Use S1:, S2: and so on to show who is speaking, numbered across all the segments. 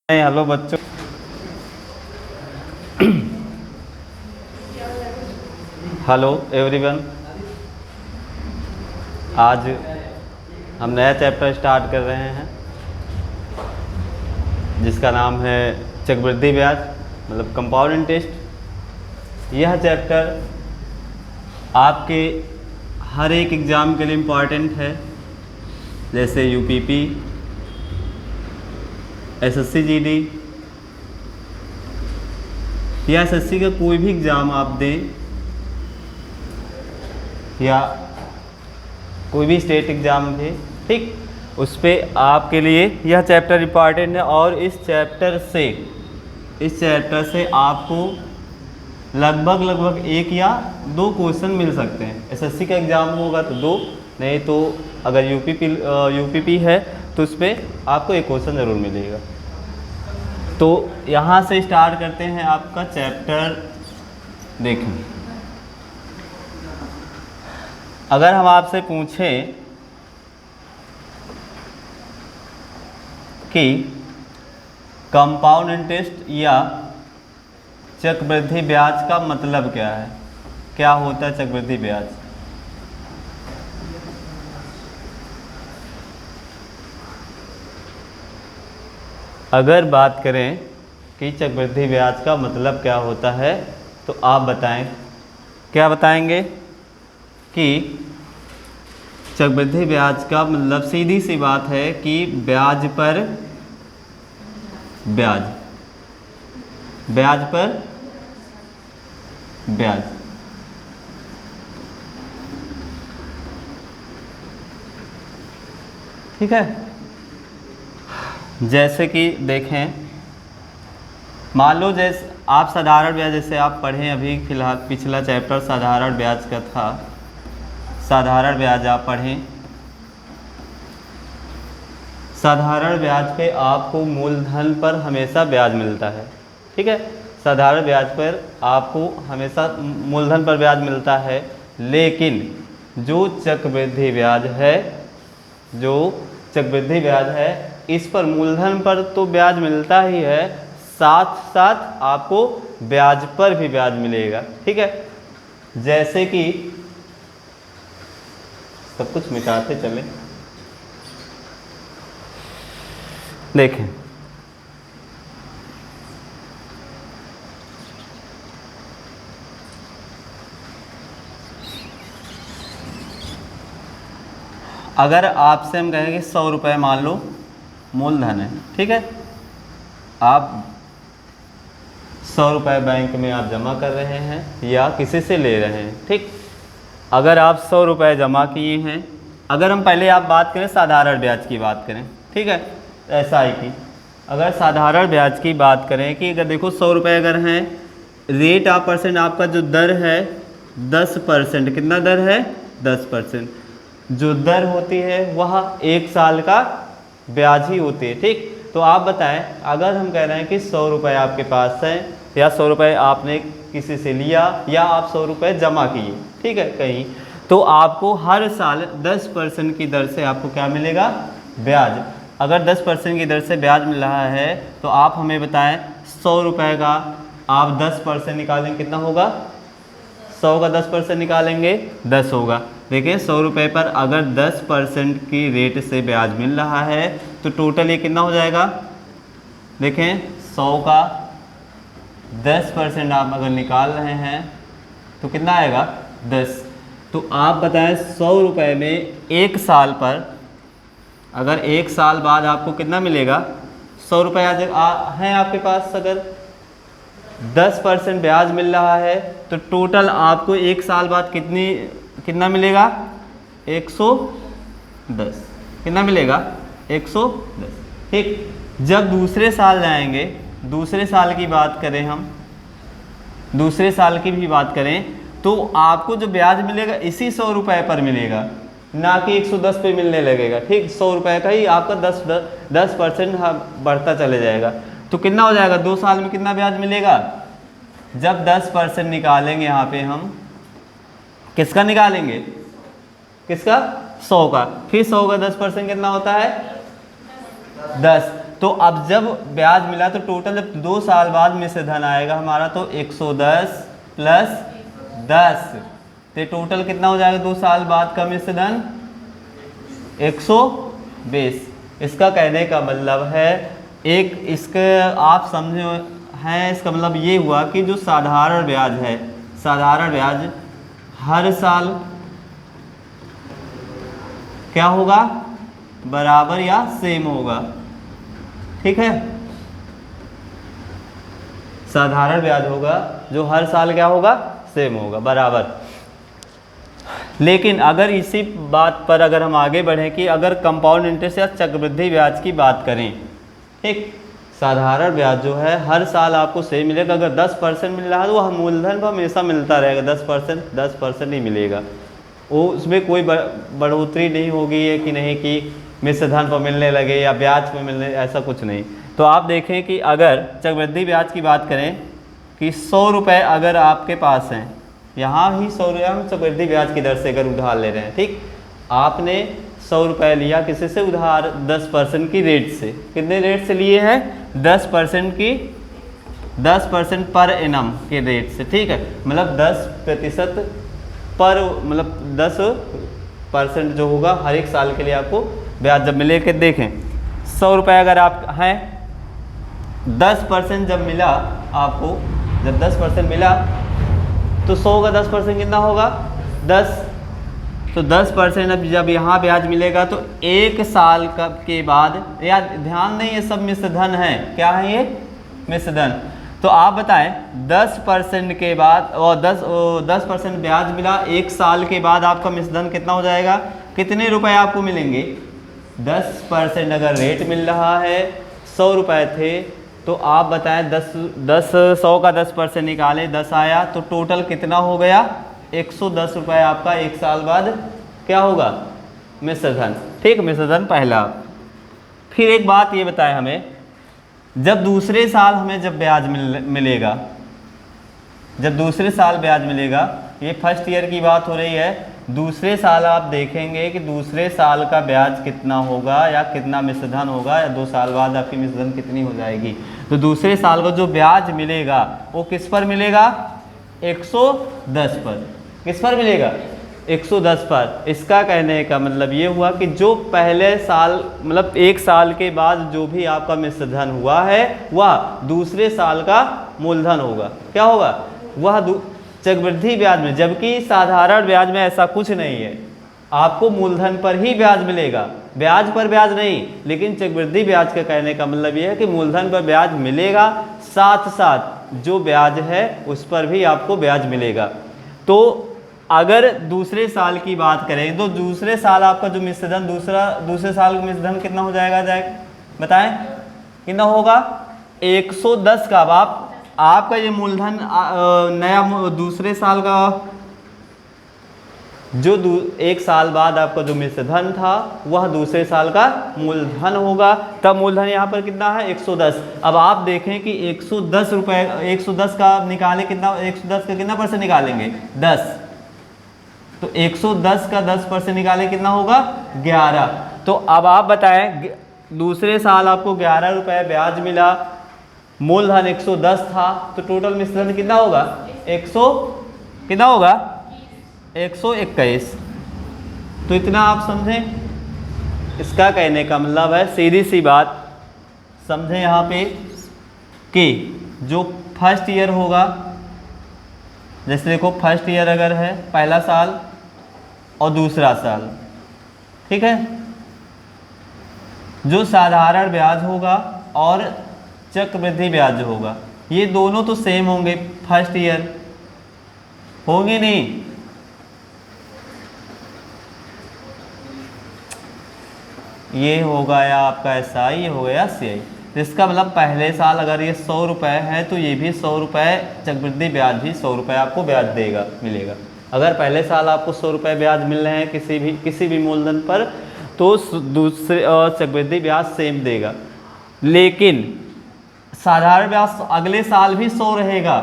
S1: Hello बच्चों। Hello everyone. आज हम नया चैप्टर स्टार्ट कर रहे हैं जिसका नाम है चक्रवृद्धि ब्याज मतलब कंपाउंड इंटरेस्ट। यह चैप्टर आपके हर एक एग्ज़ाम के लिए इम्पॉर्टेंट है, जैसे यूपीपी, एसएससी जीडी या एसएससी का कोई भी एग्ज़ाम आप दें या कोई भी स्टेट एग्ज़ाम दे, ठीक, उस पर आपके लिए यह चैप्टर इम्पॉर्टेंट है। और इस चैप्टर से आपको लगभग एक या दो क्वेश्चन मिल सकते हैं। एसएससी का एग्ज़ाम होगा तो दो, नहीं तो अगर यूपीपी है तो उस पर आपको एक क्वेश्चन ज़रूर मिलेगा। तो यहाँ से स्टार्ट करते हैं आपका चैप्टर। देखें, अगर हम आपसे पूछें कि कंपाउंड इंटरेस्ट या चक्रवृद्धि ब्याज का मतलब क्या है, क्या होता है चक्रवृद्धि ब्याज? अगर बात करें कि चक्रवृद्धि ब्याज का मतलब क्या होता है तो आप बताएं, क्या बताएंगे? कि चक्रवृद्धि ब्याज का मतलब सीधी सी बात है कि ब्याज पर ब्याज, ब्याज पर ब्याज। ठीक है, जैसे कि देखें, मान लो जैसे आप साधारण ब्याज, जैसे आप पढ़ें अभी फिलहाल पिछला चैप्टर साधारण ब्याज का था, साधारण ब्याज आप पढ़ें। साधारण ब्याज पे आपको मूलधन पर हमेशा ब्याज मिलता है, ठीक है। साधारण ब्याज पर आपको हमेशा मूलधन पर ब्याज मिलता है, लेकिन जो चक्रवृद्धि ब्याज है, इस पर मूलधन पर तो ब्याज मिलता ही है, साथ साथ आपको ब्याज पर भी ब्याज मिलेगा, ठीक है। जैसे कि सब कुछ मिटाते चलें, देखें, अगर आपसे हम कहें कि 100 रुपये मान लो मूलधन है, ठीक है, आप 100 रुपये बैंक में आप जमा कर रहे हैं या किसी से ले रहे हैं, ठीक। अगर आप 100 रुपये जमा किए हैं, अगर हम पहले आप बात करें साधारण ब्याज की बात करें, ठीक है, एसआई की, अगर साधारण ब्याज की बात करें कि अगर देखो 100 रुपये अगर हैं, रेट ऑफ परसेंट आपका जो दर है 10%, कितना दर है? 10%। जो दर होती है वह 1 साल का ब्याज ही होती है, ठीक। तो आप बताएं, अगर हम कह रहे हैं कि 100 रुपये आपके पास है या 100 रुपये आपने किसी से लिया या आप 100 रुपये जमा किए, ठीक है, कहीं, तो आपको हर साल 10% की दर से आपको क्या मिलेगा? ब्याज। अगर 10% की दर से ब्याज मिल रहा है तो आप हमें बताएं 100 रुपये का आप 10% निकालेंगे, कितना होगा? 100 का 10% निकालेंगे, 10 होगा। देखिए 100 रुपये पर अगर 10% की रेट से ब्याज मिल रहा है तो टोटल ये कितना हो जाएगा? देखें, 100 का 10% आप अगर निकाल रहे हैं तो कितना आएगा? 10। तो आप बताएं 100 रुपये में 1 साल पर, अगर 1 साल बाद आपको कितना मिलेगा? 100 रुपये हैं आपके पास, अगर 10% ब्याज मिल रहा है तो टोटल आपको 1 साल बाद कितना मिलेगा? 110। कितना मिलेगा? 110, ठीक। जब दूसरे साल जाएंगे, दूसरे साल की बात करें, हम दूसरे साल की भी बात करें तो आपको जो ब्याज मिलेगा इसी 100 रुपये पर मिलेगा, ना कि 110 पे मिलने लगेगा, ठीक। 100 रुपये का ही आपका 10% बढ़ता चले जाएगा। तो कितना हो जाएगा? 2 साल में कितना ब्याज मिलेगा? जब 10% निकालेंगे, यहाँ पे हम किसका निकालेंगे? किसका? 100 का। फिर 100 का 10% कितना होता है? 10। तो अब जब ब्याज मिला तो टोटल जब 2 साल बाद मिश्र धन आएगा हमारा, तो 110 प्लस 10, तो टोटल कितना हो जाएगा 2 साल बाद का मिश्र धन 120। इसका कहने का मतलब है, एक इसके आप समझे हैं, इसका मतलब ये हुआ कि जो साधारण ब्याज है, साधारण ब्याज हर साल क्या होगा, बराबर या सेम होगा। ठीक है, साधारण ब्याज होगा जो हर साल क्या होगा, सेम होगा, बराबर। लेकिन अगर इसी बात पर अगर हम आगे बढ़ें कि अगर कंपाउंड इंटरेस्ट या चक्रवृद्धि ब्याज की बात करें, ठीक, साधारण ब्याज जो है हर साल आपको सेम मिलेगा। अगर 10% मिल रहा है तो वह मूलधन पर हमेशा मिलता रहेगा, 10% ही मिलेगा, वो उसमें कोई बढ़ोतरी नहीं होगी ये कि नहीं कि मिश्र धन पर मिलने लगे या ब्याज पर मिलने, ऐसा कुछ नहीं। तो आप देखें कि अगर चक्रवृद्धि ब्याज की बात करें कि 100 रुपये अगर आपके पास हैं, यहाँ ही 100 रुपये हम चक्रवृद्धि ब्याज की दर से अगर उधार ले रहे हैं, ठीक, आपने 100 रुपये लिया किसी से उधार 10% की रेट से, कितने रेट से लिए हैं, 10% पर एनम के रेट से, ठीक है, मतलब 10% पर, मतलब 10% जो होगा हर एक साल के लिए आपको ब्याज जब मिले के देखें 100 रुपये अगर आप हैं, 10% जब मिला आपको, जब 10% मिला तो 100 का 10% कितना होगा, 10, तो 10% अब जब यहाँ ब्याज मिलेगा तो एक साल के बाद, या ध्यान नहीं ये सब मिश्र धन है, क्या है ये मिश्र धन, तो आप बताएं 10% के बाद और 10% ब्याज मिला, एक साल के बाद आपका मिश्र धन कितना हो जाएगा, कितने रुपए आपको मिलेंगे, 10% अगर रेट मिल रहा है 100 रुपये थे, तो आप बताएं 100 का 10% निकाले, 10 आया, तो टोटल कितना हो गया, 110 रुपये आपका एक साल बाद क्या होगा, मिश्र धन। ठीक, मिश्र धन पहला। फिर एक बात ये बताएं हमें, जब दूसरे साल हमें जब ब्याज मिलेगा, जब दूसरे साल ब्याज मिलेगा, ये फर्स्ट ईयर की बात हो रही है, दूसरे साल आप देखेंगे कि दूसरे साल का ब्याज कितना होगा या कितना मिश्र धन होगा, या 2 साल बाद आपकी मिश्र धन कितनी हो जाएगी। तो दूसरे साल का जो ब्याज मिलेगा वो किस पर मिलेगा, 110 पर। किस पर मिलेगा, 110 पर। इसका कहने का मतलब ये हुआ कि जो पहले साल, मतलब एक साल के बाद जो भी आपका मिश्र धन हुआ है वह दूसरे साल का मूलधन होगा। क्या होगा, वह चक्रवृद्धि ब्याज में, जबकि साधारण ब्याज में ऐसा कुछ नहीं है, आपको मूलधन पर ही ब्याज मिलेगा, ब्याज पर ब्याज नहीं। लेकिन चक्रवृद्धि ब्याज का कहने का मतलब यह है कि मूलधन पर ब्याज मिलेगा, साथ साथ जो ब्याज है उस पर भी आपको ब्याज मिलेगा। तो अगर दूसरे साल की बात करें तो दूसरे साल आपका जो मिश्र धन, दूसरे साल का मिश्र धन कितना हो जाएगा, बताएं कितना होगा, 110 का। अब आपका ये मूलधन नया दूसरे साल का जो एक साल बाद आपका जो मिश्र धन था वह दूसरे साल का मूलधन होगा। तब मूलधन यहाँ पर कितना है, 110। अब आप देखें कि 110 रुपये, 110 का निकाले कितना, 110 का कितना परसेंट निकालेंगे, 10। तो 110 का 10% निकाले कितना होगा, 11। तो अब आप बताएं दूसरे साल आपको 11 रुपये ब्याज मिला, मूलधन 110 था, तो टोटल मिश्र धन कितना होगा, 100 कितना होगा, 121। तो इतना आप समझें। इसका कहने का मतलब है, सीधी सी बात समझें यहाँ पे कि जो फर्स्ट ईयर होगा, जैसे देखो फर्स्ट ईयर अगर है पहला साल और दूसरा साल, ठीक है, जो साधारण ब्याज होगा और चक्रवृद्धि ब्याज होगा, ये दोनों तो सेम होंगे, फर्स्ट ईयर होंगे नहीं, ये हो गया आपका SI, ये हो गया CI। तो इसका मतलब पहले साल अगर ये 100 रुपये है तो ये भी 100 रुपये, चक्रवृद्धि ब्याज भी 100 रुपये आपको ब्याज देगा, मिलेगा। अगर पहले साल आपको 100 रुपये ब्याज मिल रहे हैं किसी भी मूलधन पर, तो दूसरे चक्रवृद्धि ब्याज सेम देगा। लेकिन साधारण ब्याज अगले साल भी 100 रहेगा,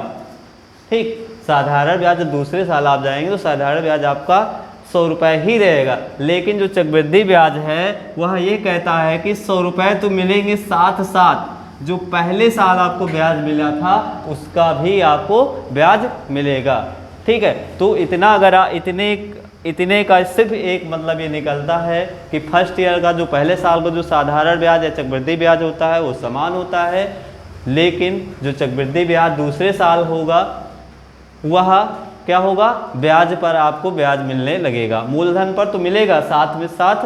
S1: ठीक। साधारण ब्याज जब दूसरे साल आप जाएंगे तो साधारण ब्याज आपका 100 रुपये ही रहेगा। लेकिन जो चक्रवृद्धि ब्याज है वह ये कहता है कि 100 रुपये तो मिलेंगे, साथ साथ जो पहले साल आपको ब्याज मिला था उसका भी आपको ब्याज मिलेगा। ठीक है, तो इतना अगर इतने का सिर्फ एक मतलब ये निकलता है कि फर्स्ट ईयर का जो पहले साल का जो साधारण ब्याज या चक्रवृद्धि ब्याज होता है वो समान होता है, लेकिन जो चक्रवृद्धि ब्याज दूसरे साल होगा वह क्या होगा, ब्याज पर आपको ब्याज मिलने लगेगा। मूलधन पर तो मिलेगा, साथ में साथ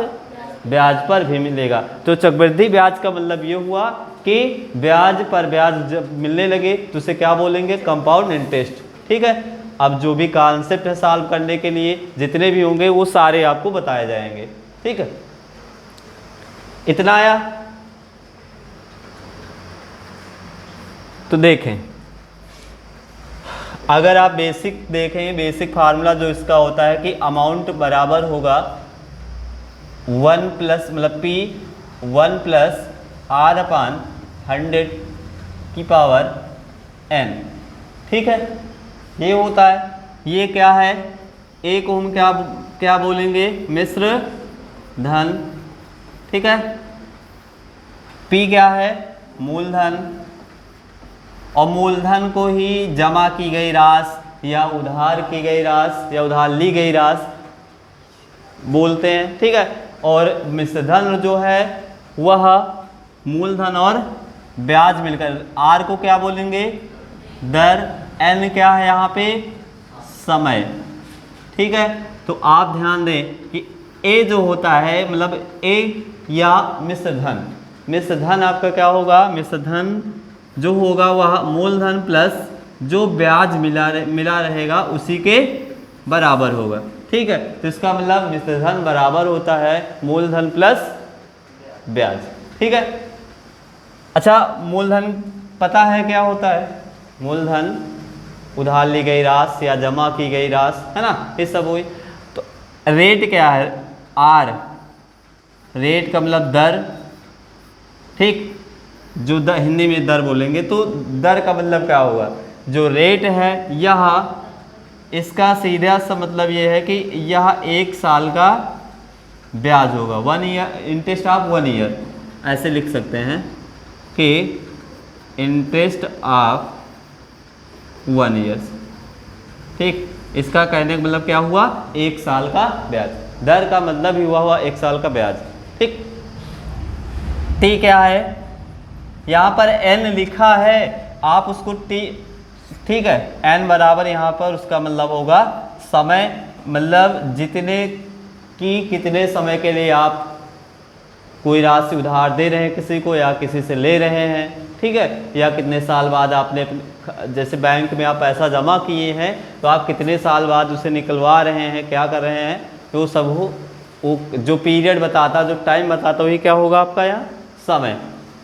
S1: ब्याज पर भी मिलेगा। तो चक्रवृद्धि ब्याज का मतलब ये हुआ कि ब्याज पर ब्याज जब मिलने लगे तो उसे क्या बोलेंगे, कंपाउंड इंटरेस्ट। ठीक है, अब जो भी कॉन्सेप्ट है सॉल्व करने के लिए जितने भी होंगे वो सारे आपको बताए जाएंगे। ठीक है, इतना आया। तो देखें, अगर आप बेसिक देखें, बेसिक फार्मूला जो इसका होता है कि अमाउंट बराबर होगा 1 प्लस मतलब P 1 प्लस R अपान 100 की पावर n। ठीक है, ये होता है। ये क्या है, एक को हम क्या बोलेंगे, मिश्र धन। ठीक है, P क्या है, मूलधन, और मूलधन को ही जमा की गई राशि या उधार की गई राशि या उधार ली गई राशि बोलते हैं। ठीक है, और मिश्रधन जो है वह मूलधन और ब्याज मिलकर, R को क्या बोलेंगे, दर, N क्या है यहाँ पे, समय। ठीक है, तो आप ध्यान दें कि A जो होता है मतलब A या मिश्रधन, मिश्रधन आपका क्या होगा, मिश्रधन जो होगा वह मूलधन प्लस जो ब्याज मिला रहेगा उसी के बराबर होगा। ठीक है, तो इसका मतलब मिश्रधन बराबर होता है मूलधन प्लस ब्याज। ठीक है, अच्छा मूलधन पता है क्या होता है, मूलधन उधार ली गई राशि या जमा की गई राशि, है ना, ये सब हुई। तो रेट क्या है, R, रेट का मतलब दर। ठीक, जो हिंदी में दर बोलेंगे तो दर का मतलब क्या होगा, जो रेट है यह, इसका सीधा सा मतलब ये है कि यह 1 साल का ब्याज होगा, 1 ईयर इंटरेस्ट ऑफ 1 ईयर, ऐसे लिख सकते हैं कि इंटरेस्ट ऑफ 1 ईयर्स। ठीक, इसका कहने का मतलब क्या हुआ, 1 साल का ब्याज, दर का मतलब ही हुआ 1 साल का ब्याज। ठीक, T क्या है, यहाँ पर N लिखा है, आप उसको T, ठीक है, N बराबर यहाँ पर उसका मतलब होगा समय, मतलब जितने की कितने समय के लिए आप कोई राशि उधार दे रहे हैं किसी को या किसी से ले रहे हैं। ठीक है, या कितने साल बाद आपने जैसे बैंक में आप पैसा जमा किए हैं तो आप कितने साल बाद उसे निकलवा रहे हैं, क्या कर रहे हैं, तो सब वो जो पीरियड बताता, जो टाइम बताता वही क्या होगा आपका यहाँ समय।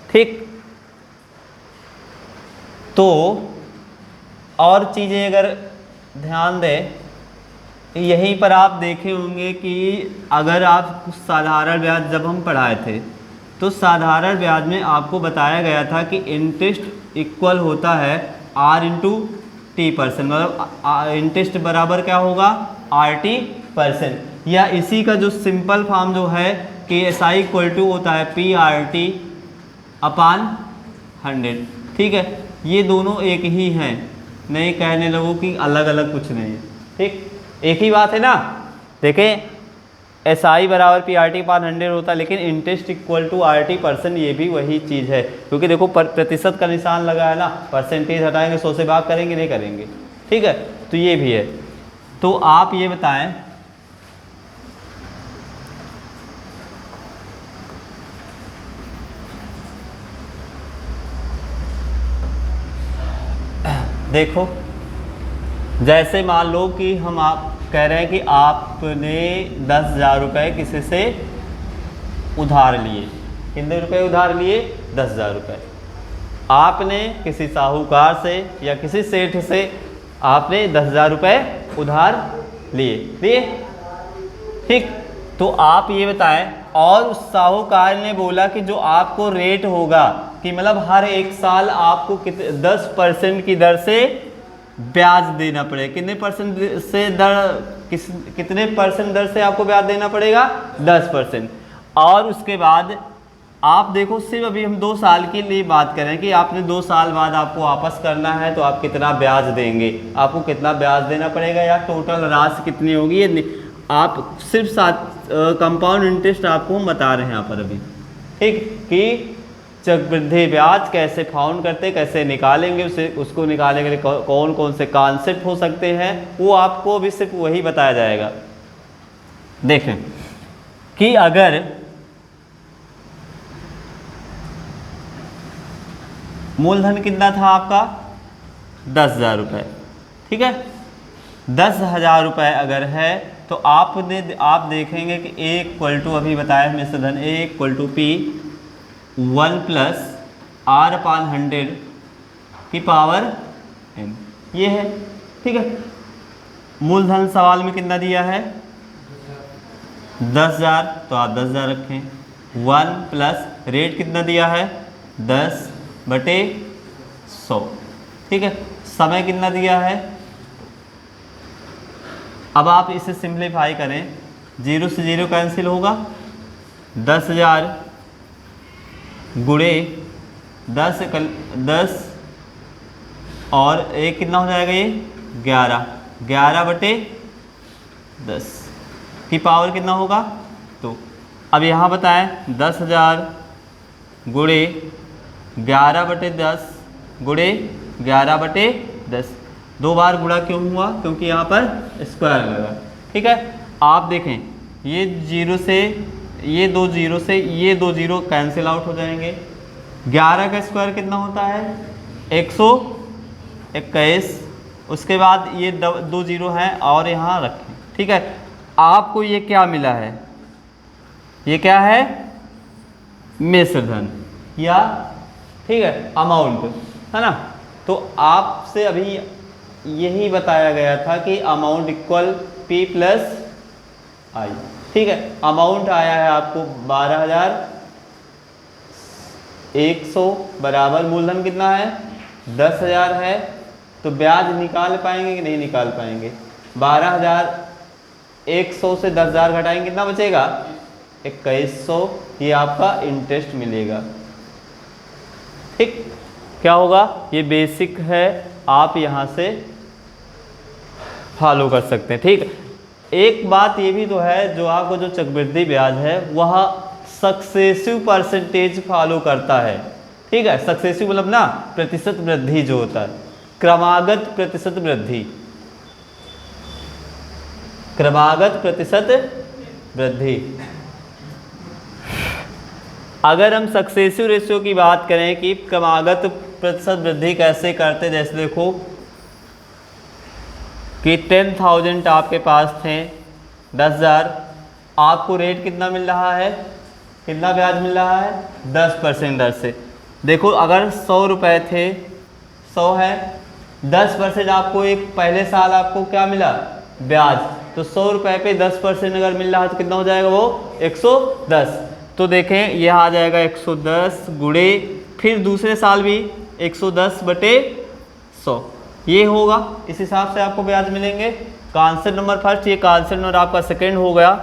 S1: ठीक, तो और चीज़ें अगर ध्यान दें, यहीं पर आप देखे होंगे कि अगर आप साधारण ब्याज जब हम पढ़ाए थे तो साधारण ब्याज में आपको बताया गया था कि इंटरेस्ट इक्वल होता है R इंटू टी परसेंट, मतलब इंटरेस्ट बराबर क्या होगा RT परसेंट, या इसी का जो सिंपल फॉर्म जो है कि SI इक्वल टू होता है PRT अपान 100। ठीक है, ये दोनों एक ही हैं, नहीं कहने लगो कि अलग अलग कुछ नहीं है। ठीक, एक ही बात है ना। देखें, SI बराबर PRT अपान 100 होता है, लेकिन interest equal to RT percent, ये भी वही चीज़ है, क्योंकि देखो प्रतिशत का निशान लगा है ना, परसेंटेज हटाएंगे 100 से भाग करेंगे, नहीं करेंगे। ठीक है, तो ये भी है। तो आप ये बताएं, देखो जैसे मान लो कि हम आप कह रहे हैं कि आपने 10,000 रुपये किसी से उधार लिए, कितने रुपए उधार लिए, 10,000 रुपये। आपने किसी साहूकार से या किसी सेठ से आपने 10,000 रुपये उधार लिए। ठीक, तो आप ये बताएं, और उस साहूकार ने बोला कि जो आपको रेट होगा कि मतलब हर 1 साल आपको 10% की दर से ब्याज देना पड़े, कितने परसेंट से दर कितने परसेंट दर से आपको ब्याज देना पड़ेगा? 10%। और उसके बाद आप देखो, सिर्फ अभी हम 2 साल के लिए बात करें कि आपने 2 साल बाद आपको वापस करना है तो आप कितना ब्याज देंगे, आपको कितना ब्याज देना पड़ेगा या टोटल राशि कितनी होगी, ये आप सिर्फ कंपाउंड इंटरेस्ट आपको हम बता रहे हैं यहाँ पर अभी, ठीक, कि चक्रवृद्धि ब्याज कैसे फाउंड करते, कैसे निकालेंगे, उसको निकालने के लिए कौन कौन से कॉन्सेप्ट हो सकते हैं, वो आपको अभी सिर्फ वही बताया जाएगा। देखें कि अगर मूलधन कितना था आपका 10,000 रुपये, ठीक है, 10,000 रुपये अगर है तो आप देखेंगे कि A इक्वल टू, अभी बताया मिश्र धन, A equal to P 1 + R/100 की पावर n, ये है, ठीक है। मूलधन सवाल में कितना दिया है 10,000, तो आप 10,000 रखें। 1 प्लस रेट कितना दिया है 10/100, ठीक है। समय कितना दिया है, अब आप इसे सिंप्लीफाई करें, 0 से 0 कैंसिल होगा, 10,000 गुणे 10 और एक कितना हो जाएगा ये 11/10 की पावर कितना होगा। तो अब यहाँ बताएं 10,000 गुणे 11/10 गुणे 11/10, 2 बार गुणा क्यों हुआ, क्योंकि यहाँ पर स्क्वायर लगा, ठीक है। आप देखें ये 0 से ये 2 0 से ये 2 0 कैंसिल आउट हो जाएंगे। 11 का स्क्वायर कितना होता है 121, उसके बाद ये 2 0 हैं और यहाँ रखें, ठीक है। आपको ये क्या मिला है, ये क्या है मिश्र धन या, ठीक है, अमाउंट, है ना। तो आपसे अभी यही बताया गया था कि अमाउंट इक्वल P + I, ठीक है। अमाउंट आया है आपको 12,100 बराबर मूलधन कितना है 10,000 है, तो ब्याज निकाल पाएंगे कि नहीं निकाल पाएंगे। 12,100 से 10,000 घटाएंगे कितना बचेगा 2,100, ये आपका इंटरेस्ट मिलेगा, ठीक। क्या होगा, ये बेसिक है, आप यहाँ से फॉलो कर सकते हैं, ठीक। एक बात ये भी तो है, जो आपको जो चक्रवृद्धि ब्याज है वह सक्सेसिव परसेंटेज फॉलो करता है, ठीक है। सक्सेसिव मतलब ना प्रतिशत वृद्धि जो होता है, क्रमागत प्रतिशत वृद्धि, क्रमागत प्रतिशत वृद्धि। अगर हम सक्सेसिव रेशियो की बात करें कि क्रमागत प्रतिशत वृद्धि कैसे करते, जैसे देखो कि 10,000 आपके पास थे, 10,000, आपको रेट कितना मिल रहा है, कितना ब्याज मिल रहा है 10% दर से। देखो अगर 100 रुपये थे, 100 है, 10% आपको एक पहले साल आपको क्या मिला ब्याज, तो 100 रुपये पे 10% अगर मिल रहा है तो कितना हो जाएगा वो 110। तो देखें यह आ जाएगा 110 गुणे फिर दूसरे साल भी 110/100, ये होगा, इस हिसाब से आपको ब्याज मिलेंगे। कॉन्सेप्ट नंबर फर्स्ट, ये कॉन्सेप्ट नंबर आपका सेकंड हो गया।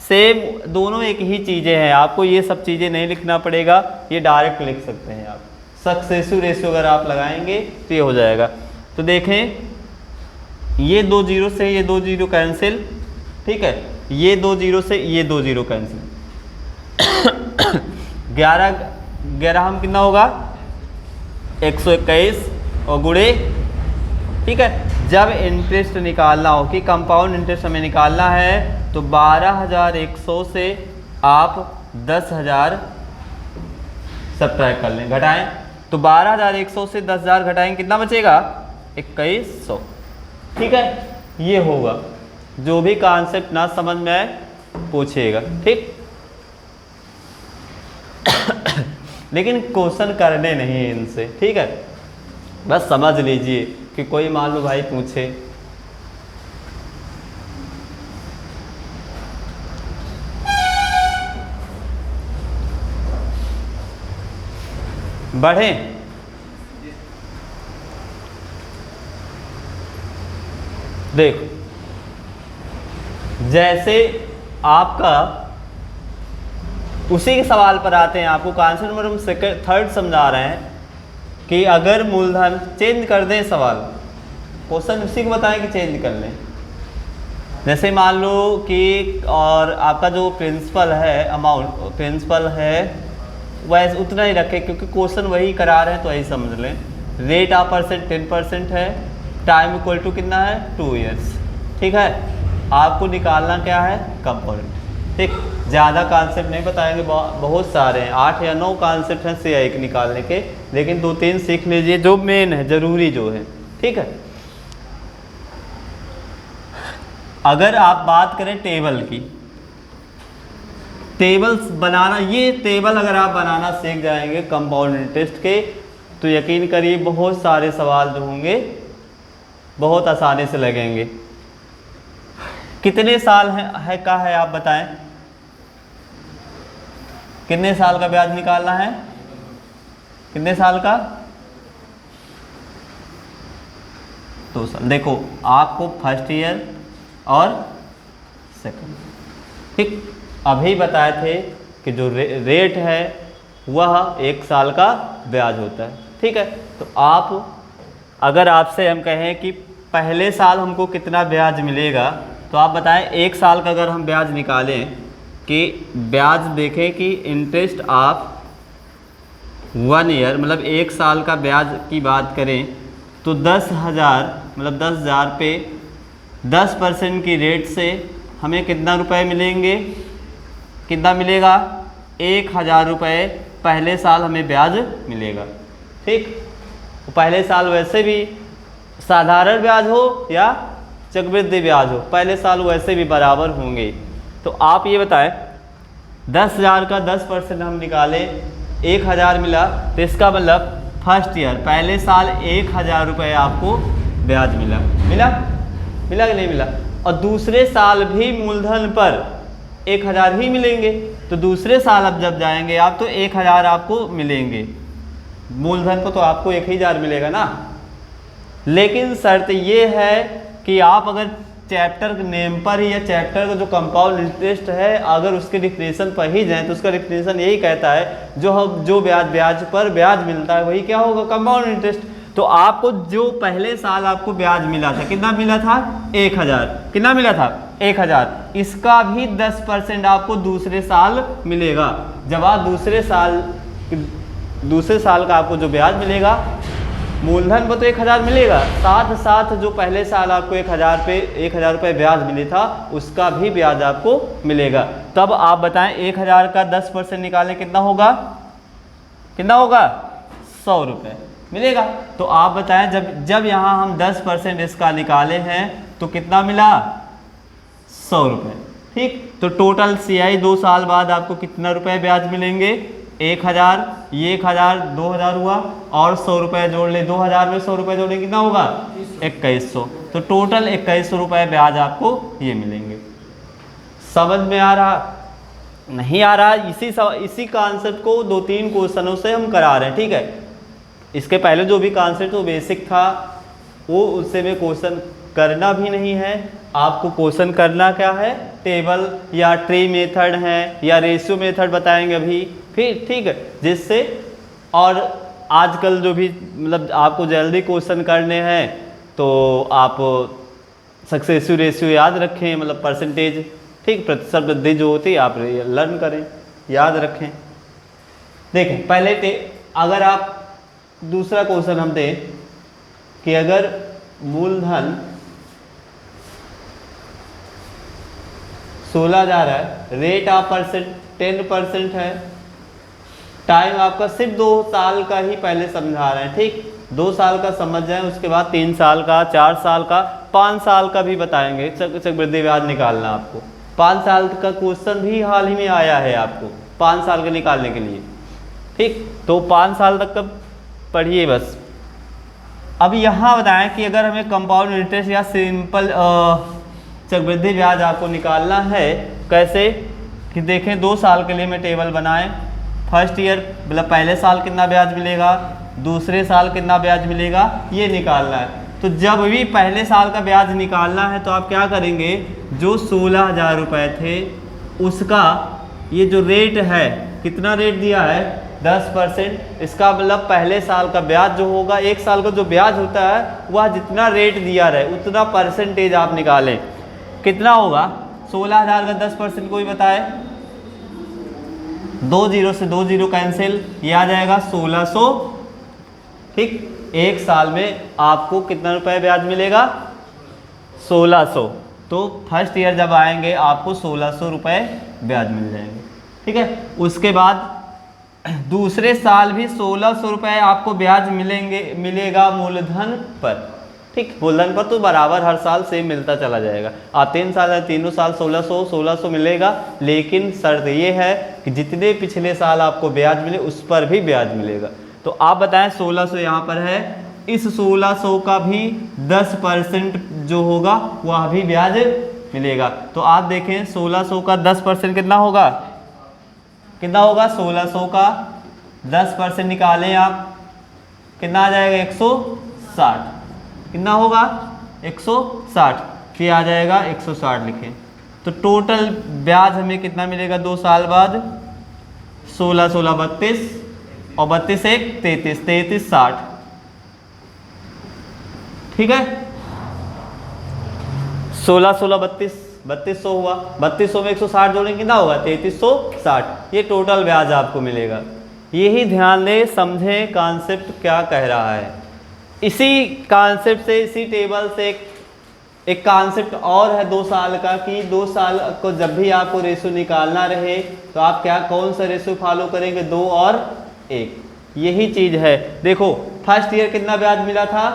S1: सेम दोनों एक ही चीज़ें हैं, आपको ये सब चीज़ें नहीं लिखना पड़ेगा, ये डायरेक्ट लिख सकते हैं आप। सक्सेसिव रेशियो अगर आप लगाएंगे तो ये हो जाएगा। तो देखें ये 2 0 से ये 2 0 कैंसिल, ठीक है, ये 2 0 से ये 2 0 कैंसिल। 11 हम कितना होगा 121 और गुणे, ठीक है। जब इंटरेस्ट निकालना हो कि कंपाउंड इंटरेस्ट हमें निकालना है तो 12,100 से आप 10,000 सब्ट्रैक्ट कर लें, घटाएं, तो 12,100 से 10,000 घटाएं कितना बचेगा 2,100, ठीक है। ये होगा, जो भी कॉन्सेप्ट ना समझ में आए पूछिएगा, ठीक। लेकिन क्वेश्चन करने नहीं है इनसे, ठीक है, बस समझ लीजिए कि कोई मान लो भाई पूछे बढ़े, देखो जैसे आपका उसी के सवाल पर आते हैं, आपको कॉन्सेप्ट नंबर हम थर्ड समझा रहे हैं कि अगर मूलधन चेंज कर दें, सवाल क्वेश्चन उसी को बताएं कि चेंज कर लें। जैसे मान लो कि और आपका जो प्रिंसिपल है, अमाउंट प्रिंसिपल है वैसे उतना ही रखें, क्योंकि क्वेश्चन वही करा रहे हैं तो वही समझ लें। रेट ऑफ परसेंट 10% है, टाइम इक्वल टू कितना है 2 ईयर्स, ठीक है। आपको निकालना क्या है कंपाउंड, ठीक। ज़्यादा कॉन्सेप्ट नहीं बताएंगे, बहुत सारे हैं, 8 या 9 कॉन्सेप्ट हैं CI निकालने के, लेकिन 2-3 सीख लीजिए जो मेन है, ज़रूरी जो है, ठीक है। अगर आप बात करें टेबल की, टेबल्स बनाना, ये टेबल अगर आप बनाना सीख जाएंगे कंपाउंड इंटरेस्ट के, तो यकीन करिए बहुत सारे सवाल जो होंगे बहुत आसानी से लगेंगे। कितने साल है का है आप बताएं, कितने साल का ब्याज निकालना है, कितने साल का, 2 साल। देखो आपको फर्स्ट ईयर और सेकंड, ठीक। अभी बताए थे कि जो रेट है वह 1 साल का ब्याज होता है, ठीक है। तो आप अगर आपसे हम कहें कि पहले साल हमको कितना ब्याज मिलेगा, तो आप बताएं 1 साल का अगर हम ब्याज निकालें कि ब्याज देखें कि इंटरेस्ट ऑफ 1 ईयर, मतलब 1 साल का ब्याज की बात करें तो 10,000 मतलब 10,000 पे 10% की रेट से हमें कितना रुपए मिलेंगे, कितना मिलेगा 1,000 रुपये पहले साल हमें ब्याज मिलेगा, ठीक। तो पहले साल वैसे भी साधारण ब्याज हो या चक्रवृद्धि ब्याज हो, पहले साल वैसे भी बराबर होंगे। तो आप ये बताएं 10,000 का 10% हम निकालें, 1,000 मिला, तो इसका मतलब फर्स्ट ईयर पहले साल 1,000 रुपये आपको ब्याज मिला, मिला मिला कि नहीं मिला। और दूसरे साल भी मूलधन पर 1,000 ही मिलेंगे, तो दूसरे साल अब जब जाएंगे आप तो 1,000 आपको मिलेंगे, मूलधन को तो आपको 1,000 मिलेगा ना। लेकिन शर्त ये है कि आप अगर चैप्टर नेम पर ही या चैप्टर का जो कंपाउंड इंटरेस्ट है अगर उसके डिफिनेशन पर ही जाएं तो उसका डिफिनेशन यही कहता है जो ब्याज पर ब्याज मिलता है वही क्या होगा कंपाउंड इंटरेस्ट। तो आपको जो पहले साल आपको ब्याज मिला था, कितना मिला था 1,000, कितना मिला था 1,000, इसका भी 10% आपको दूसरे साल मिलेगा। जब आप दूसरे साल का आपको जो ब्याज मिलेगा, मूलधन पर तो 1,000 मिलेगा, साथ साथ जो पहले साल आपको 1,000 रुपये ब्याज मिले था उसका भी ब्याज आपको मिलेगा। तब आप बताएं 1,000 का 10% निकालें कितना होगा, कितना होगा 100 रुपये मिलेगा। तो आप बताएं जब यहाँ हम 10% इसका निकाले हैं तो कितना मिला 100 रुपये, ठीक। तो टोटल CI 2 साल बाद आपको कितना रुपए ब्याज मिलेंगे 1,000, ये 1,000 2,000 हुआ और 100 रुपये जोड़ ले, 2,000 में 100 रुपये जोड़े कितना होगा 2,100। तो टोटल 2,100 रुपये ब्याज आपको ये मिलेंगे। समझ में आ रहा, नहीं आ रहा, इसी कॉन्सेप्ट को 2-3 क्वेश्चनों से हम करा रहे हैं, ठीक है। इसके पहले जो भी कॉन्सेप्ट वो बेसिक था, वो उससे में क्वेश्चन करना भी नहीं है। आपको क्वेश्चन करना क्या है, टेबल या ट्री मेथड है या रेशियो मेथड बताएंगे अभी, फिर ठीक है। जिससे और आजकल जो भी मतलब आपको जल्दी क्वेश्चन करने हैं तो आप सक्सेसिव रेशियो याद रखें, मतलब परसेंटेज, ठीक, प्रतिशत वृद्धि जो होती है आप लर्न करें, याद रखें। देखें पहले अगर आप दूसरा क्वेश्चन हम दें कि अगर मूलधन 16,000 है, रेट ऑफ परसेंट 10% है, टाइम आपका सिर्फ 2 साल का ही पहले समझा रहे हैं, ठीक। 2 साल का समझ जाएं, उसके बाद 3 साल का, 4 साल का, 5 साल का भी बताएंगे चक्रवृद्धि ब्याज निकालना आपको। 5 साल का क्वेश्चन भी हाल ही में आया है आपको 5 साल के निकालने के लिए, ठीक। तो 5 साल तक का पढ़िए बस। अब यहाँ बताएं कि अगर हमें कंपाउंड इंटरेस्ट या सिंपल चक्रवृद्धि ब्याज आपको निकालना है, कैसे कि देखें 2 साल के लिए मैं टेबल बनाएं, फर्स्ट ईयर मतलब पहले साल कितना ब्याज मिलेगा, दूसरे साल कितना ब्याज मिलेगा, ये निकालना है। तो जब भी पहले साल का ब्याज निकालना है तो आप क्या करेंगे, जो 16,000 रुपये थे उसका ये जो रेट है, कितना रेट दिया है 10%, इसका मतलब पहले साल का ब्याज जो होगा, एक साल का जो ब्याज होता है वह जितना रेट दिया रहे उतना परसेंटेज आप निकालें। कितना होगा 16,000 का 10% कोई बताए, 2 जीरो से 2 जीरो कैंसिल, ये आ जाएगा 1600। ठीक, एक साल में आपको कितना रुपए ब्याज मिलेगा 1600। तो फर्स्ट ईयर जब आएंगे आपको 1600 रुपये ब्याज मिल जाएंगे। ठीक है, उसके बाद दूसरे साल भी 1600 रुपये आपको ब्याज मिलेगा मूलधन पर। ठीक, मूलधन पर तो बराबर हर साल सेम मिलता चला जाएगा। आप 3 साल है, तीनों साल 1600 मिलेगा, लेकिन शर्त ये है कि जितने पिछले साल आपको ब्याज मिले उस पर भी ब्याज मिलेगा। तो आप बताएं 1600 यहाँ पर है, इस 1600 का भी 10% जो होगा वह भी ब्याज मिलेगा। तो आप देखें 1600 का 10% कितना होगा, कितना होगा 1600 का 10% निकालें आप, कितना आ जाएगा 160। कितना होगा 160, फिर आ जाएगा 160 लिखें। तो टोटल ब्याज हमें कितना मिलेगा 2 साल बाद, 16 16 32 और 32 1 33, 33 60। ठीक है, 16 16 32, 3200 हुआ, 3200 में 160 जोड़ेंगे कितना होगा 3360। ये टोटल ब्याज आपको मिलेगा। यही ध्यान दें, समझें कॉन्सेप्ट क्या कह रहा है। इसी कॉन्सेप्ट से, इसी टेबल से एक कॉन्सेप्ट और है 2 साल का, कि 2 साल को जब भी आपको रेशो निकालना रहे तो आप क्या, कौन सा रेशो फॉलो करेंगे, 2 और 1। यही चीज़ है। देखो फर्स्ट ईयर कितना ब्याज मिला था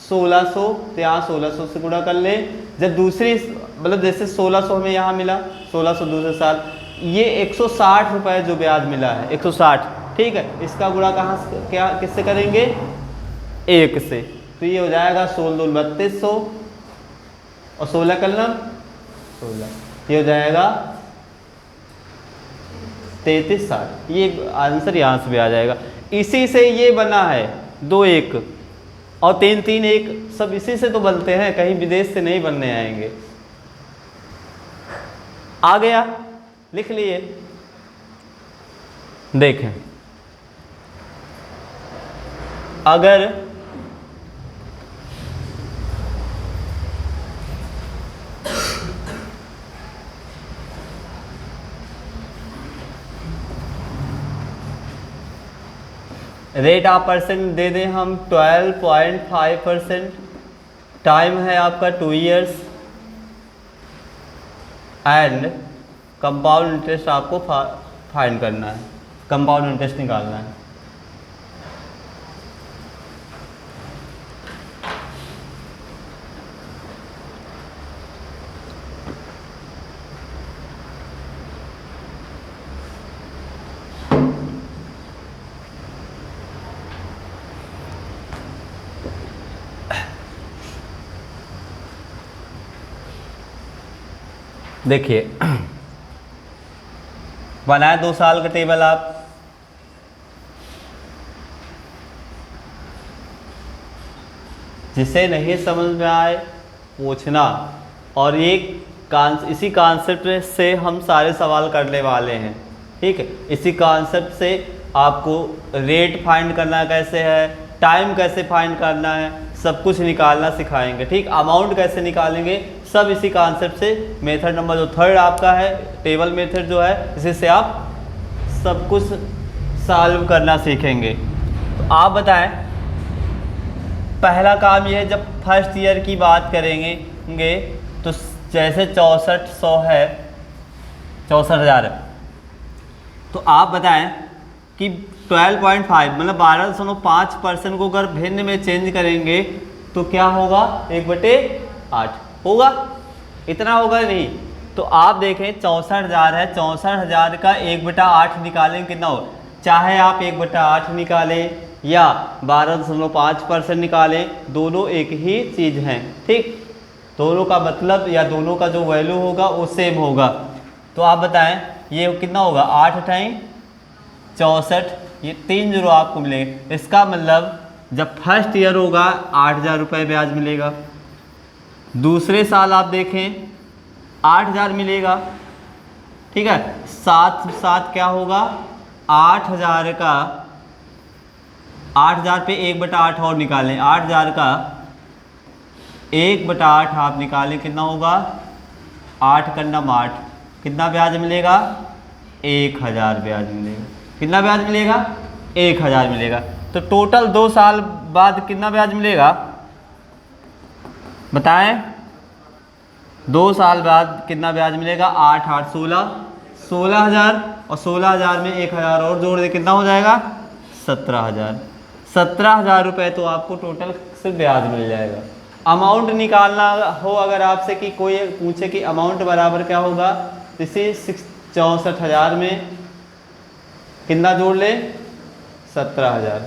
S1: 1600, तो यहाँ 1600 से गुणा कर लें। जब दूसरी, मतलब जैसे 1600 हमें यहाँ मिला, 1600 दूसरे साल, ये 160 रुपये जो ब्याज मिला है 160। ठीक है, इसका गुणा कहाँ से, क्या किससे करेंगे 1 से, तो ये हो जाएगा 16 3200 और 16 कलम 16, ये हो जाएगा 3360। ये आंसर यहाँ से भी आ जाएगा। इसी से ये बना है 2 1 और 3 3 1, सब इसी से तो बनते हैं, कहीं विदेश से नहीं बनने आएंगे। आ गया, लिख लिए। देखें, अगर रेट ऑफ परसेंट दे दें हम 12.5%, टाइम है आपका 2 इयर्स, एंड कंपाउंड इंटरेस्ट आपको फाइंड करना है, कंपाउंड इंटरेस्ट निकालना है। देखिए बनाए 2 साल का टेबल आप, जिसे नहीं समझ में आए पूछना, और इसी कॉन्सेप्ट से हम सारे सवाल करने वाले हैं। ठीक है, इसी कॉन्सेप्ट से आपको रेट फाइंड करना कैसे है, टाइम कैसे फाइंड करना है, सब कुछ निकालना सिखाएंगे। ठीक, अमाउंट कैसे निकालेंगे, सब इसी कॉन्सेप्ट से। मेथड नंबर जो 3 आपका है, टेबल मेथड जो है, इसी से आप सब कुछ सॉल्व करना सीखेंगे। तो आप बताएं, पहला काम ये है, जब फर्स्ट ईयर की बात करेंगे तो जैसे 6400 है, 64,000 है, तो आप बताएं कि 12.5 मतलब 12.5% को अगर भिन्न में चेंज करेंगे तो क्या होगा 1/8 होगा, इतना होगा नहीं। तो आप देखें 64,000 है, 64,000 का 1/8 निकालें कितना हो, चाहे आप 1/8 निकालें या 12.5% निकालें, दोनों एक ही चीज़ हैं। ठीक, दोनों का मतलब या दोनों का जो वैल्यू होगा वो सेम होगा। तो आप बताएं ये कितना होगा 8 टाइम 64, ये 3 जीरो आपको मिलेंगे। इसका मतलब जब फर्स्ट ईयर होगा 8,000 रुपये ब्याज मिलेगा, दूसरे साल आप देखें 8,000 मिलेगा, ठीक है। साथ साथ क्या होगा, 8,000 का 8,000 पे 1/8 और निकालें, 8,000 का 1/8 आप निकालें, कितना होगा 8 कर्नम 8, कितना ब्याज मिलेगा 1,000 ब्याज मिलेगा। कितना ब्याज मिलेगा 1,000 मिलेगा। तो टोटल 2 साल बाद कितना ब्याज मिलेगा बताएं, 2 साल बाद कितना ब्याज मिलेगा, 8 8 16,000 और 16,000 में 1,000 और जोड़ दे, कितना हो जाएगा 17,000। 17,000 रुपये तो आपको टोटल से ब्याज मिल जाएगा। अमाउंट निकालना हो अगर आपसे कि कोई पूछे कि अमाउंट बराबर क्या होगा, इसी 64,000 में कितना जोड़ ले 17,000,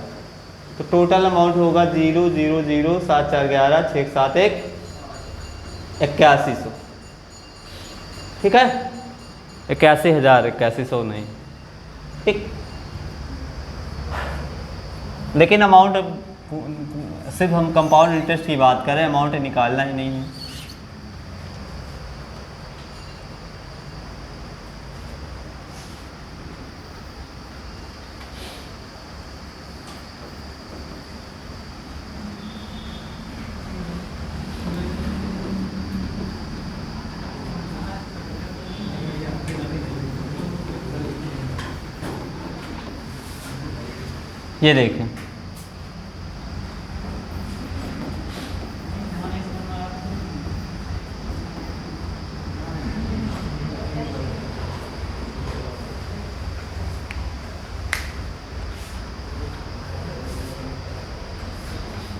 S1: तो टोटल अमाउंट होगा 0 0 0 7 4 11 6 7 1 8100। ठीक है, 81,000, 8100 नहीं, ठीक। लेकिन अमाउंट सिर्फ हम कंपाउंड इंटरेस्ट की बात करें, अमाउंट निकालना ही नहीं है। ये देखें,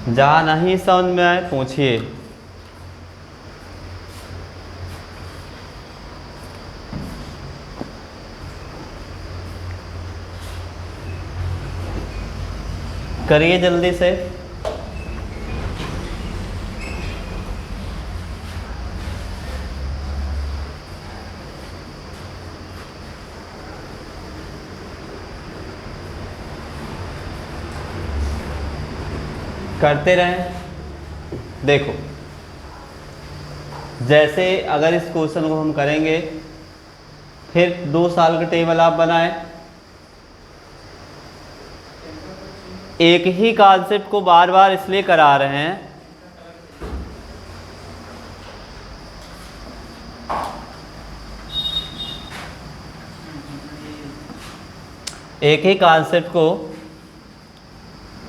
S1: जहाँ नहीं समझ में आए पूछिए। करिए जल्दी से। करते रहें। देखो, जैसे अगर इस क्वेश्चन को हम करेंगे, फिर 2 साल का टेबल आप बनाएं, एक ही कॉन्सेप्ट को बार बार इसलिए करा रहे हैं एक ही कॉन्सेप्ट को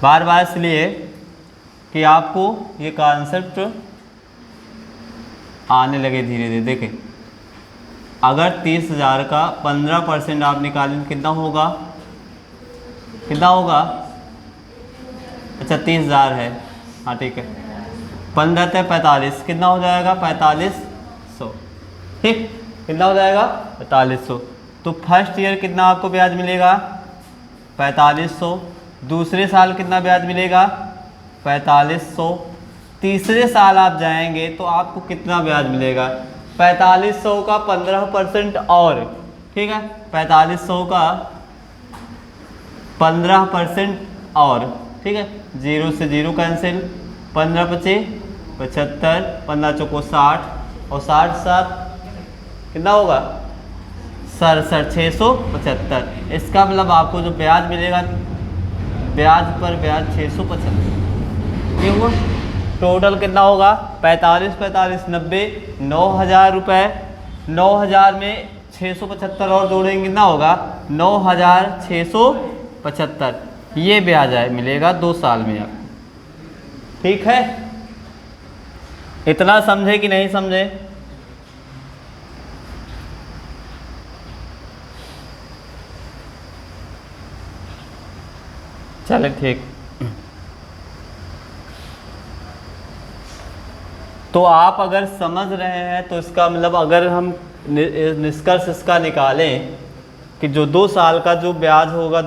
S1: बार बार इसलिए कि आपको ये कॉन्सेप्ट आने लगे धीरे धीरे। देखें, अगर 30,000 का 15% आप निकालें कितना होगा, कितना होगा, अच्छा 30,000 है, हाँ ठीक है, 15 से 45 कितना हो जाएगा 4500, ठीक, कितना हो जाएगा 4500। तो फर्स्ट ईयर कितना आपको ब्याज मिलेगा 4500, दूसरे साल कितना ब्याज मिलेगा 4500, तीसरे साल आप जाएंगे तो आपको कितना ब्याज मिलेगा 4500 का 15% और, ठीक है, 4500 का 15% और, ठीक है, 0 से 0 कैंसिल, 15 25 75, 15 चौको 60 और 60 7 कितना होगा 67,675। इसका मतलब आपको जो ब्याज मिलेगा, ब्याज पर ब्याज 675, ये हुआ। टोटल कितना होगा 45 45 90, 9,000 रुपये, 9,000 में 675 और जोड़ेंगे कितना होगा 9,675। ये ब्याज है मिलेगा 2 साल में आपको। ठीक है, इतना समझे कि नहीं समझे? चले ठीक। तो आप अगर समझ रहे हैं तो इसका मतलब अगर हम निष्कर्ष इसका निकालें कि जो 2 साल का जो ब्याज होगा,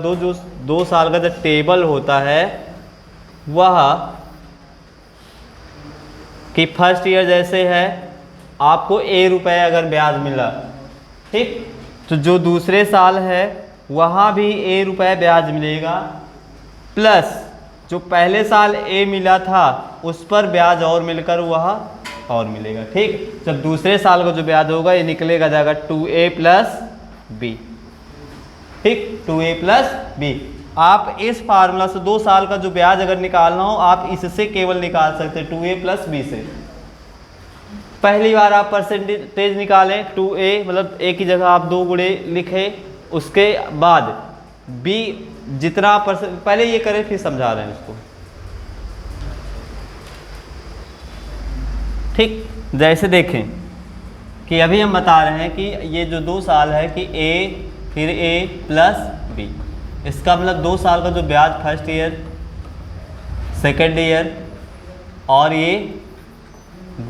S1: 2 साल का जो टेबल होता है वह कि फर्स्ट ईयर जैसे है आपको ₹1 अगर ब्याज मिला, ठीक, तो जो दूसरे साल है वहाँ भी ₹1 ब्याज मिलेगा, प्लस जो पहले साल ए मिला था उस पर ब्याज और मिलकर वह और मिलेगा। ठीक, जब दूसरे साल का जो ब्याज होगा ये निकलेगा जाएगा 2a प्लस बी। ठीक, 2a प्लस बी। आप इस फार्मूला से 2 साल का जो ब्याज अगर निकालना हो आप इससे केवल निकाल सकते हैं 2a प्लस बी से। पहली बार आप परसेंटेज निकालें 2a, मतलब a की जगह आप 2 गुणे लिखें, उसके बाद b जितना परसेंट, पहले ये करें फिर समझा रहे हैं इसको। ठीक, जैसे देखें कि अभी हम बता रहे हैं कि ये जो 2 साल है कि a फिर a प्लस b, इसका मतलब 2 साल का जो ब्याज फर्स्ट ईयर, सेकेंड ईयर और ये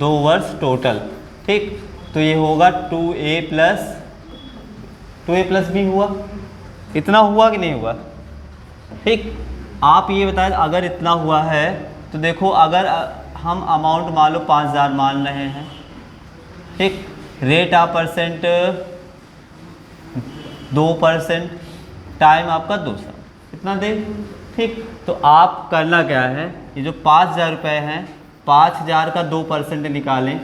S1: 2 वर्ष टोटल। ठीक, तो ये होगा 2a प्लस बी हुआ। इतना हुआ कि नहीं हुआ? ठीक, आप ये बताएं अगर इतना हुआ है तो देखो, अगर हम अमाउंट मान लो 5000 मान रहे हैं, ठीक, रेट ऑफ परसेंट 2%, टाइम आपका 2 साल, इतना दे। ठीक, तो आप करना क्या है, ये जो 5000 रुपये हैं, 5000 का 2% निकालें,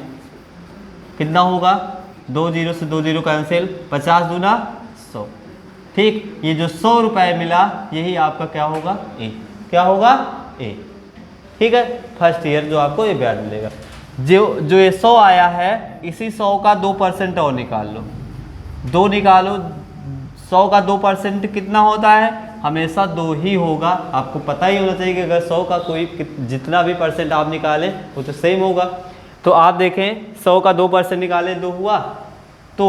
S1: कितना होगा? 2 जीरो से 2 जीरो कैंसिल, 50 दूना 100। ठीक, ये जो 100 रुपये मिला यही आपका क्या होगा? ए। क्या होगा? ए। ठीक है, फर्स्ट ईयर जो आपको ये ब्याज मिलेगा। जो ये 100 आया है, इसी 100 का 2% और निकाल लो। 2 निकालो, 100 का 2% कितना होता है? हमेशा 2 ही होगा। आपको पता ही होना चाहिए कि अगर 100 का कोई जितना भी परसेंट आप निकालें वो तो सेम होगा। तो आप देखें 100 का 2% निकालें, 2 हुआ। तो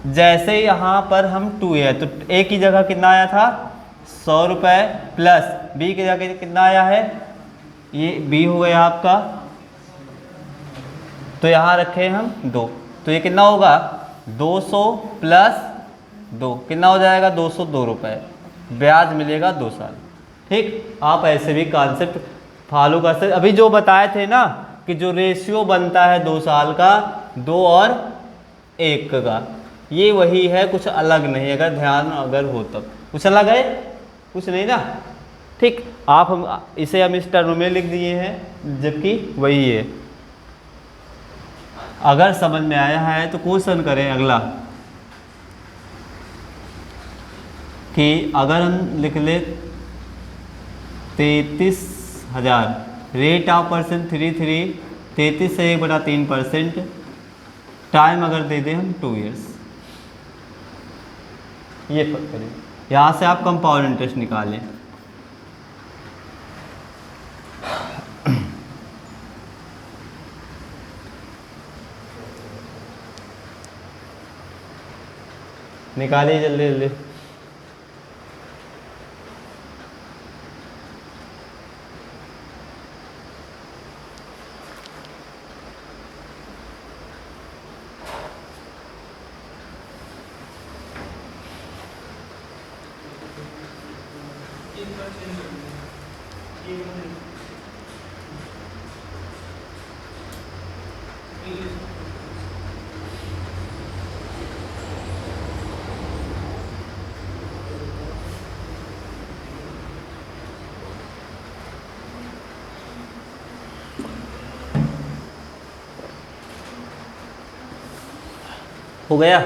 S1: जैसे यहाँ पर हम 2 है तो ए की जगह कितना आया था? 100 रुपये प्लस बी की जगह कितना आया है? ये बी हो गया आपका, तो यहाँ रखे हम 2, तो ये कितना होगा? 200 प्लस 2 कितना हो जाएगा? 202 रुपये ब्याज मिलेगा 2 साल। ठीक, आप ऐसे भी कॉन्सेप्ट फॉलो कर सकते। अभी जो बताए थे ना कि जो रेशियो बनता है 2 साल का, 2 और 1 का, ये वही है, कुछ अलग नहीं। अगर ध्यान अगर हो तब कुछ अलग है, कुछ नहीं ना। ठीक, आप हम इसे हम इस टर्म में लिख दिए हैं जबकि वही है। अगर समझ में आया है तो क्वेश्चन करें अगला कि अगर हम लिख ले 33,000, रेट ऑफ परसेंट 33, 33 से 1/3%, टाइम अगर दे दें हम 2 इयर्स, ये करें। यहाँ से आप कंपाउंड इंटरेस्ट निकालें। निकालिए जल्दी जल्दी। हो गया?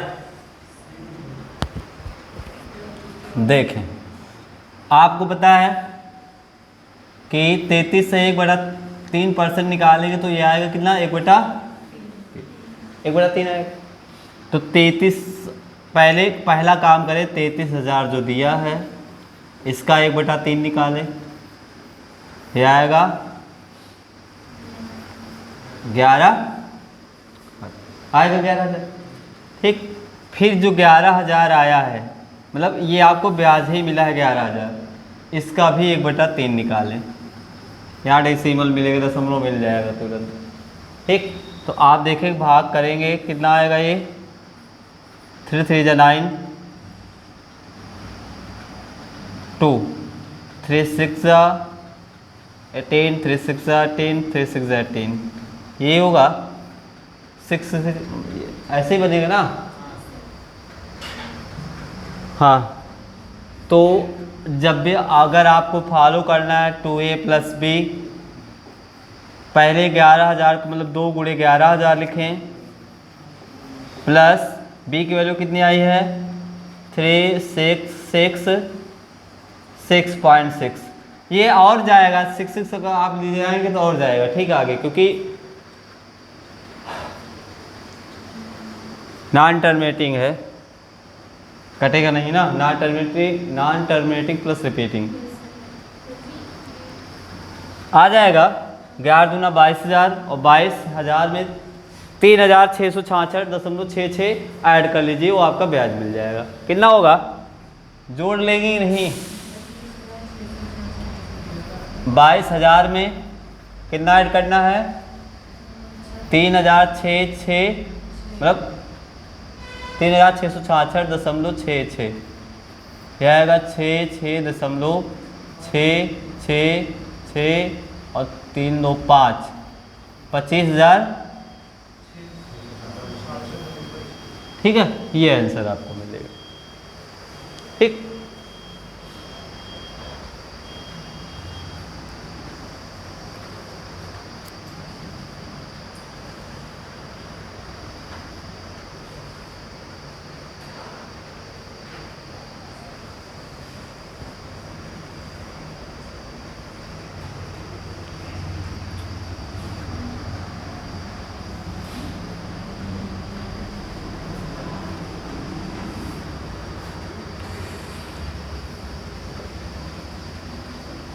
S1: देखें, आपको पता है कि 33 से 1/3% निकालेंगे तो ये आएगा कितना? 1/3 आएगा। तो 33, पहला काम करें, 33,000 जो दिया है इसका 1/3 निकालें, ये आएगा 11, आएगा 11,000। ठीक, फिर जो 11,000 आया है, मतलब ये आपको ब्याज ही मिला है 11,000, इसका भी 1/3 निकालें। यहाँ डेसिमल मिलेगा, दशमलव मिल जाएगा तुरंत। ठीक, तो आप देखें भाग करेंगे कितना आएगा? ये 3 3 जा 9, 2 3 6 जा 18, 3 6 जा 10, 3 6 जा 18, ये होगा 6 ऐसे ही बनेगा ना। हाँ, तो जब भी अगर आपको फॉलो करना है 2a + b, पहले 11,000 को मतलब 2 × 11,000 लिखें, प्लस b की वैल्यू कितनी आई है 366.6। ये और जाएगा 66 का आप ले जाएंगे तो और जाएगा, ठीक है आगे, क्योंकि नॉन टर्मिनेटिंग है, कटेगा नहीं ना, नॉन टर्मिनेटिंग प्लस रिपीटिंग आ जाएगा। 11 दूना 22,000 और 22,000 में 3,666.66 ऐड कर लीजिए, वो आपका ब्याज मिल जाएगा। कितना होगा, जोड़ लेंगे नहीं, 22,000 में कितना ऐड करना है 3,666 मतलब 3,666.66, यह आएगा 66.666 और 3 2 5 25,000, ठीक है, ये आंसर आपको मिलेगा। ठीक,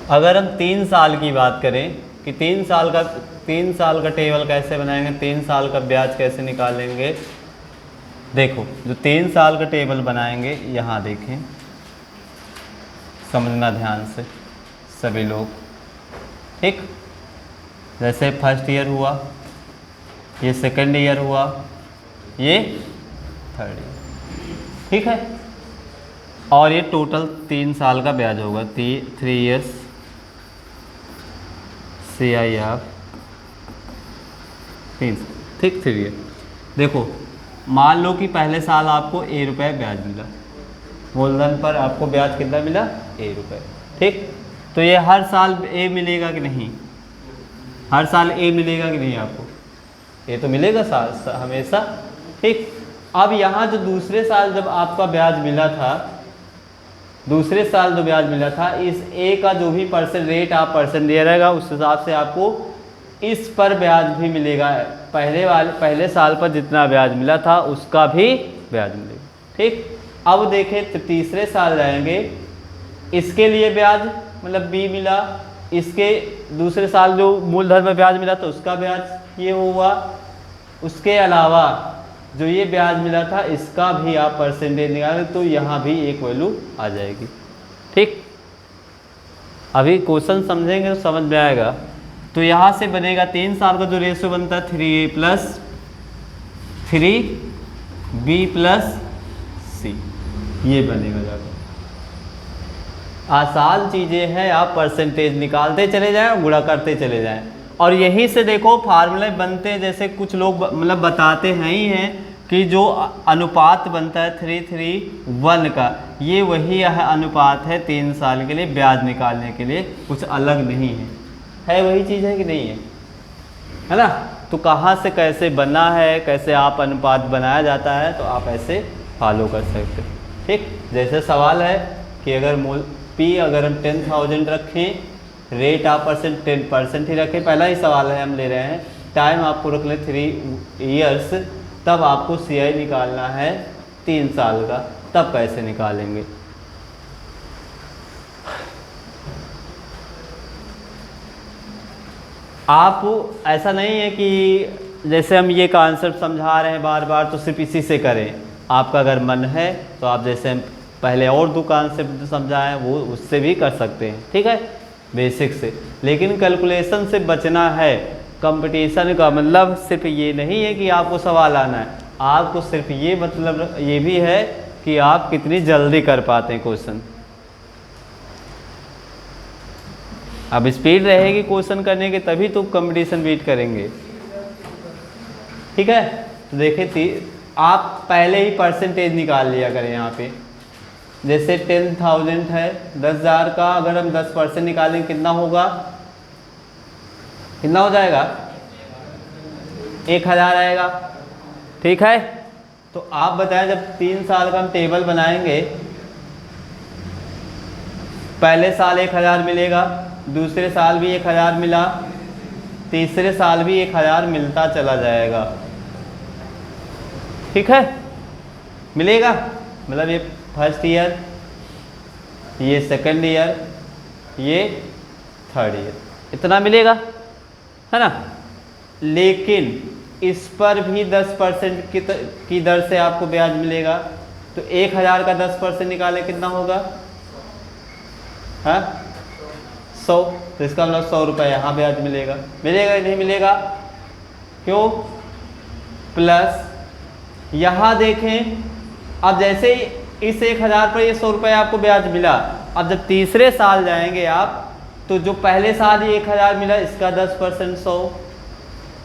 S1: अगर हम 3 साल की बात करें कि 3 साल का टेबल कैसे बनाएंगे, 3 साल का ब्याज कैसे निकालेंगे। देखो जो 3 साल का टेबल बनाएंगे, यहाँ देखें, समझना ध्यान से सभी लोग, ठीक। जैसे फर्स्ट ईयर हुआ, ये सेकंड ईयर हुआ, ये थर्ड ईयर, ठीक है, और ये टोटल 3 साल का ब्याज होगा, 3 इयर्स CIF 3, ठीक, 3 ईयर। देखो मान लो कि पहले साल आपको ₹1 ब्याज मिला, मूलधन पर आपको ब्याज कितना मिला ₹1, ठीक। तो ये हर साल A मिलेगा कि नहीं, हर साल A मिलेगा कि नहीं, आपको ये तो मिलेगा हमेशा, ठीक। अब यहाँ जो दूसरे साल जब आपका ब्याज मिला था, दूसरे साल जो ब्याज मिला था, इस A का जो भी रेट आप परसेंट दिया रहेगा, उस हिसाब से आपको इस पर ब्याज भी मिलेगा। पहले साल पर जितना ब्याज मिला था उसका भी ब्याज मिलेगा, ठीक। अब देखें तो तीसरे साल जाएंगे, इसके लिए ब्याज मतलब B मिला, इसके दूसरे साल जो मूलधन में ब्याज मिला तो उसका ब्याज ये हुआ, उसके अलावा जो ये ब्याज मिला था इसका भी आप परसेंटेज निकालें तो यहाँ भी एक वैल्यू आ जाएगी, ठीक। अभी क्वेश्चन समझेंगे तो समझ में आएगा। तो यहाँ से बनेगा 3 साल का जो रेशियो बनता है 3A + 3B + C, ये बनेगा जाकर। आसान चीज़ें हैं, आप परसेंटेज निकालते चले जाएं, गुणा करते चले जाएं, और यहीं से देखो फार्मूले बनते हैं। जैसे कुछ लोग मतलब बताते हैं ही हैं कि जो अनुपात बनता है 3:3:1 का, ये वही अनुपात है 3 साल के लिए ब्याज निकालने के लिए, कुछ अलग नहीं है वही चीज़ है कि नहीं है ना। तो कहाँ से कैसे बना है, कैसे आप अनुपात बनाया जाता है, तो आप ऐसे फॉलो कर सकते हैं, ठीक। जैसे सवाल है कि अगर P अगर हम 10,000 रखें, रेट आप 10% ही रखें, पहला ही सवाल है हम ले रहे हैं, टाइम आपको रख लें 3 इयर्स, तब आपको CI निकालना है 3 साल का, तब कैसे निकालेंगे। आप ऐसा नहीं है कि जैसे हम ये कॉन्सेप्ट समझा रहे हैं बार बार तो सिर्फ इसी से करें, आपका अगर मन है तो आप जैसे हम पहले और 2 कॉन्सेप्ट समझाएं वो उससे भी कर सकते हैं, ठीक है, बेसिक से। लेकिन कैलकुलेशन से बचना है। कंपटीशन का मतलब सिर्फ ये नहीं है कि आपको सवाल आना है, आपको सिर्फ ये मतलब ये भी है कि आप कितनी जल्दी कर पाते हैं क्वेश्चन। अब स्पीड रहेगी क्वेश्चन करने के तभी तो कंपटीशन बीट करेंगे, ठीक है। तो देखिए आप पहले ही परसेंटेज निकाल लिया करें यहाँ पे, जैसे 10,000 है, 10,000 का अगर हम 10% निकालें कितना होगा, कितना हो जाएगा, 1,000 आएगा। ठीक है, तो आप बताएं जब 3 साल का हम टेबल बनाएंगे, पहले साल 1,000 मिलेगा, दूसरे साल भी 1,000 मिला, तीसरे साल भी 1,000 मिलता चला जाएगा। ठीक है, मिलेगा, मतलब ये फर्स्ट ईयर, ये सेकंड ईयर, ये थर्ड ईयर, इतना मिलेगा, है ना। लेकिन इस पर भी 10% की दर से आपको ब्याज मिलेगा। तो 1,000 का 10% निकाले कितना होगा, हाँ 100। तो इसका मतलब 100 रुपये यहाँ ब्याज मिलेगा, मिलेगा नहीं मिलेगा, क्यों, प्लस यहाँ देखें, अब जैसे ही इस 1,000 पर ये 100 रुपये आपको ब्याज मिला, अब जब तीसरे साल जाएंगे आप, तो जो पहले साल ही 1,000 मिला इसका 10% 100,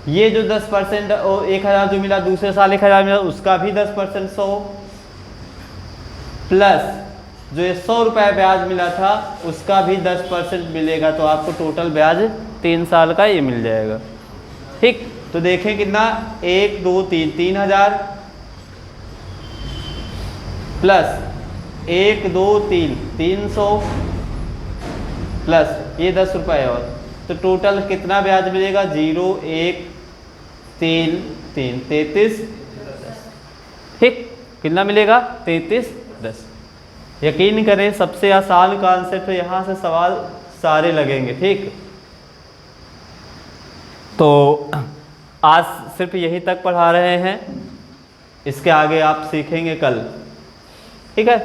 S1: ये जो 10% 1,000 जो मिला दूसरे साल 1,000 मिला उसका भी 10% 100, प्लस जो ये 100 रुपये ब्याज मिला था उसका भी 10% मिलेगा। तो आपको टोटल ब्याज 3 साल का ये मिल जाएगा। ठीक, तो देखें कितना, 1 2 3, 3,000 प्लस 1 2 3, 300 प्लस ये 10 रुपये और, तो टोटल कितना ब्याज मिलेगा, 0 1 3 3, 33 10। ठीक, कितना मिलेगा, 33 10। यकीन करें सबसे आसान कॉन्सेप्ट, यहाँ से सवाल सारे लगेंगे। ठीक, तो आज सिर्फ यहीं तक पढ़ा रहे हैं, इसके आगे आप सीखेंगे कल। ठीक है।